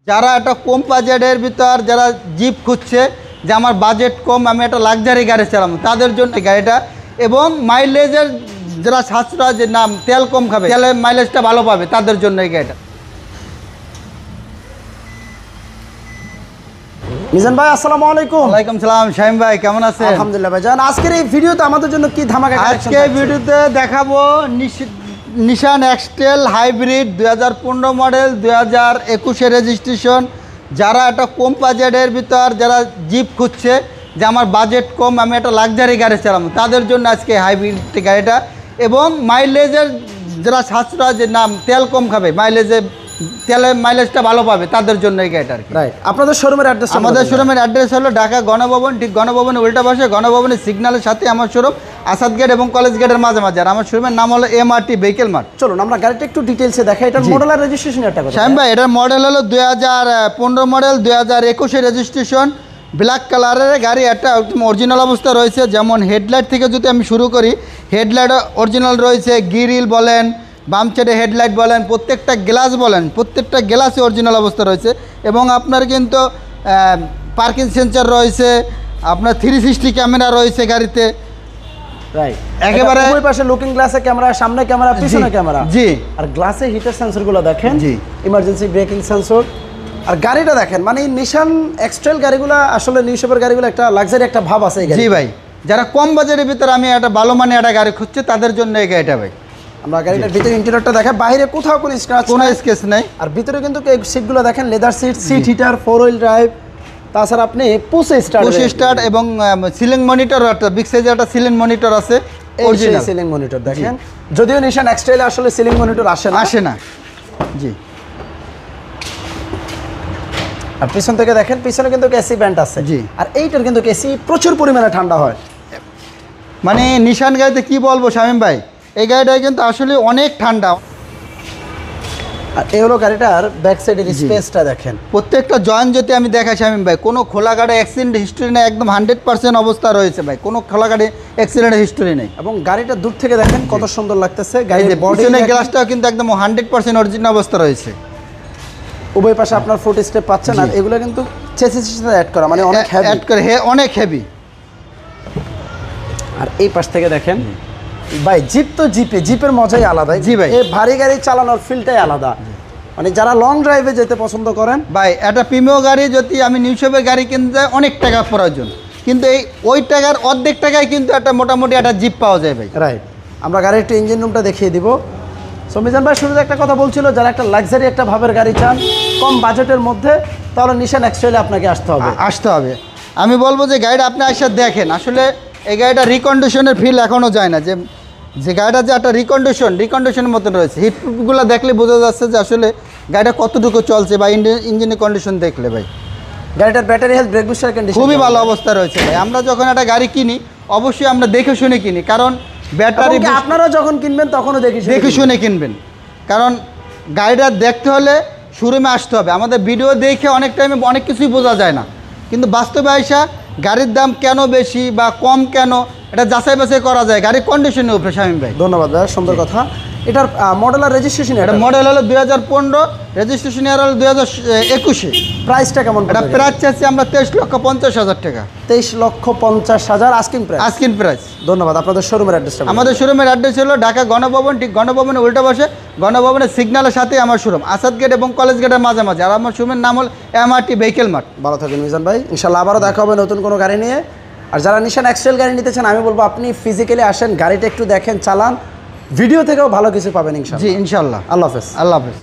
যারা একটা কম বাজেটের ভিতর যারা জিপ খুঁজছে যে আমার বাজেট কম, আমি একটা লাক্সারি গাড়ি চালাবো, তাদের জন্য গাড়িটা। এবং মাইলেজের যারা সাশ্রয়, যে নাম তেল কম খাবে, তেলের মাইলেজটা ভালো পাবে, তাদের জন্য এই গাড়িটা। মিজান ভাই আসসালামু আলাইকুম। ওয়ালাইকুম সালাম। শাহিম ভাই কেমন আছেন? আলহামদুলিল্লাহ ভাই। জান আজকের এই ভিডিওতে আমাদের জন্য কি ধামাকা কালেকশন? আজকে ভিডিওতে দেখাবো নিশান এক্সটেল হাইব্রিড 2015 মডেল, 2021 রেজিস্ট্রেশন। যারা একটা কম বাজেটের ভিতর যারা জিপ খুঁজছে যে আমার বাজেট কম, আমি একটা লাক্সারি গাড়ি চালাবো, তাদের জন্য আজকে হাইব্রিড গাড়িটা। এবং মাইলেজের যারা সাশ্রয়, যে নাম তেল কম খাবে, তেলের মাইলেজটা ভালো পাবে, তাদের জন্য এই গাড়িটা। রাইট। আপনাদের শোরুমের অ্যাড্রেস? আমাদের শোরুমের অ্যাড্রেস হলো ঢাকা গণভবন, ঠিক গণভবনের উল্টা পাশে, গণভবনের সিগন্যালের সাথে আমার শোরুম, আসাদ গেট এবং কলেজ গেটের মাঝামাঝি। আর আমার শোরুমের নাম হলো MRT ভেহিকেল মার্ট। চলুন আমরা গাড়িটা একটু ডিটেইলসে দেখাই। এটার মডেল আর রেজিস্ট্রেশন একটা কথা। শাহিম ভাই, এটার মডেল হলো 2015 মডেল, 2021 রেজিস্ট্রেশন, ব্ল্যাক কালারের গাড়ি। একটা অরিজিনাল অবস্থা রয়েছে। যেমন হেডলাইট থেকে যদি আমি শুরু করি, হেডলাইট অরিজিনাল রয়েছে, গ্রিল বলেন, বাম সাইডে হেডলাইট বলেন, প্রত্যেকটা গ্লাস বলেন, প্রত্যেকটা গ্লাসই অরিজিনাল অবস্থা রয়েছে। এবং আপনার কিন্তু পার্কিং সেন্সর রয়েছে, আপনার 360 ক্যামেরা রয়েছে গাড়িতে। রাইট। একেবারে ওই পাশে লুকিং গ্লাসে ক্যামেরা, সামনে ক্যামেরা, পিছনে ক্যামেরা। জি। আর গ্লাসে হিটার সেন্সরগুলো দেখেন। জি। Emergency braking sensor. আর গাড়িটা দেখেন, মানে নিশান এক্সট্রেল গাড়িগুলো আসলে নিউ শেপের গাড়িগুলো একটা লাক্সারি একটা ভাব আছে এই গাড়ি। জি ভাই, যারা কম বাজেটের ভিতরে আমি একটা ভালো মানে একটা গাড়ি খুঁজছে, তাদের জন্য এই গাড়িটা ভাই। আমরা গাড়িটার ভিতরে ইন্টেরিয়রটা দেখাই। বাইরে কোথাও কোনো স্ক্র্যাচ, কোনো স্কেচ নাই। আর ভিতরে কিন্তু এই সিটগুলো দেখেন, leather seat heater, 4 wheel drive. তাছাড়া আপনি পুশ স্টার্ট এবং সিলিং মনিটর, একটা বিগ সাইজের একটা সিলিং মনিটর আছে, অরিজিনাল সিলিং মনিটর দেখেন। যদিও নিশান এক্সট্রেলে আসলে সিলিং মনিটর আসে না। জি। আর পিছন থেকে দেখেন, পিছনে কিন্তু এসি ব্যান্ড আছে। জি। আর এইটার কিন্তু এসি প্রচুর পরিমাণে ঠান্ডা হয়। মানে নিশান গাড়িতে কি বলবো শামীম ভাই, এই গাড়িটাই কিন্তু আসলে অনেক ঠান্ডা। আর এই হলো গাড়িটার ব্যাক সাইডের স্পেসটা দেখেন। প্রত্যেকটা জয়েন্ট যদি আমি দেখাই শামীম ভাই, কোনো খোলা গাড়ি অ্যাক্সিডেন্ট হিস্ট্রি নেই, একদম 100% অবস্থা রয়েছে ভাই, কোনো খোলা গাড়ি অ্যাক্সিডেন্টের হিস্ট্রি নেই। এবং গাড়িটা দূর থেকে দেখেন কত সুন্দর লাগতেছে। গাড়ির বডির গ্লাসটাও কিন্তু একদম 100% অরিজিনাল অবস্থা রয়েছে। উভয় পাশে আপনার ফুট স্টেপ পাচ্ছেন। আর এগুলো কিন্তু চেসিসের সাথে অ্যাড করা, মানে অনেক হেভি অ্যাড করে, অনেক হেভি। আর এই পাশ থেকে দেখেন ভাই, জিপ তো জিপের মজাই আলাদা। জি ভাই, এই ভারী গাড়ি চালানোর ফিলটাই আলাদা। মানে যারা লং ড্রাইভে যেতে পছন্দ করেন ভাই, একটা প্রিমিয়াম গাড়ি যদি আমি নিউ শেপের গাড়ি কিনতে অনেক টাকা প্রয়োজন, কিন্তু ওই টাকার অর্ধেক টাকায় কিন্তু একটা মোটামুটি একটা জিপ পাওয়া যায় ভাই। রাইট। আমরা গাড়ির একটু ইঞ্জিন রুমটা দেখিয়ে দিব। সো মিজান ভাই শুরুতে একটা কথা বলছিল, যারা একটা লাক্সারি একটা ভাবের গাড়ি চান কম বাজেটের মধ্যে, তাহলে নিশান এক্সট্রেলে আপনাকে আসতে হবে। আমি বলবো যে গাড়িটা আপনি এসে দেখেন, আসলে এই গাড়িটা রিকন্ডিশনের ফিল এখনও যায় না। যে গাড়িটা যে একটা রিকন্ডিশনের মতন রয়েছে, হিটগুলো দেখলে বোঝা যাচ্ছে যে আসলে গাড়িটা কতটুকু চলছে, বা ইঞ্জিনের কন্ডিশন দেখলে ভাই। গাড়িটার battery health, brake booster condition খুবই ভালো অবস্থা রয়েছে ভাই। আমরা যখন একটা গাড়ি কিনি অবশ্যই আমরা দেখে শুনে কিনি, কারণ ব্যাটারি আপনারা যখন কিনবেন তখনও দেখে শুনে কিনবেন। কারণ গাড়িটা দেখতে হলে শোরুমে আসতে হবে। আমাদের ভিডিও দেখে অনেক টাইমে অনেক কিছুই বোঝা যায় না, কিন্তু বাস্তবে আইসা গাড়ির দাম কেন বেশি বা কম কেন, এটা যাচাই বাছাই করা যায় গাড়ির কন্ডিশনের উপরে। শামীম ভাই ধন্যবাদ ভাই, সুন্দর কথা। এটার মডেল আর রেজিস্ট্রেশন? এটা মডেল হলো 2015, রেজিস্ট্রেশন ইয়ার হলো 2021। প্রাইসটা কেমন? এটা প্রাইস চাচ্ছি আমরা 23,50,000 টাকা। 23,50,000 আস্কিং প্রাইস। ধন্যবাদ। আপনাদের শোরুমের অ্যাড্রেসটা? আমাদের শোরুমের অ্যাড্রেস হলো ঢাকা গণভবন, ঠিক গণভবনের উল্টা পাশে, গণভবনের সিগন্যালের সাথে আমার শোরুম, আসাদ গেট এবং কলেজ গেটের মাঝামাঝি। আর আমার শোরুমের নাম হলো MRT ভেহিকেল মার্ট। ভালো থাকবেন মিজান ভাই, ইনশাআল্লাহ আবারও দেখা হবে নতুন কোনো গাড়ি নিয়ে। আর যারা নিশান এক্সট্রেল গাড়ি নিতে চান, আমি বলবো আপনি ফিজিক্যালি আসেন, গাড়িটা একটু দেখেন, চালান, ভিডিও থেকেও ভালো কিছু পাবেন ইনশাআল্লাহ। জি ইনশাআল্লাহ। আল্লাহ হাফেজ। আল্লাহ হাফেজ।